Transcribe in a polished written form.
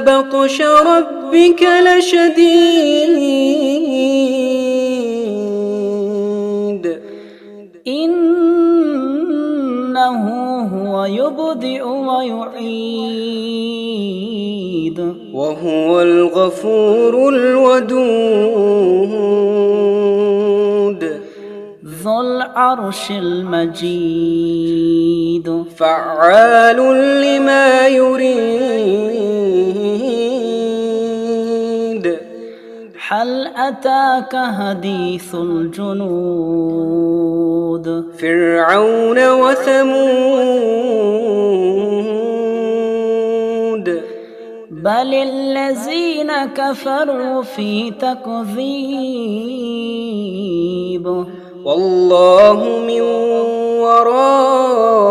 بطش ربك لشديد إنه هو يبدئ ويعيد وهو الغفور الودود ذو العرش المجيد فعال لما يريد هل أتاك حديث الجنود فرعون وثمود بل الذين كفروا في تكذيب والله من ورائهم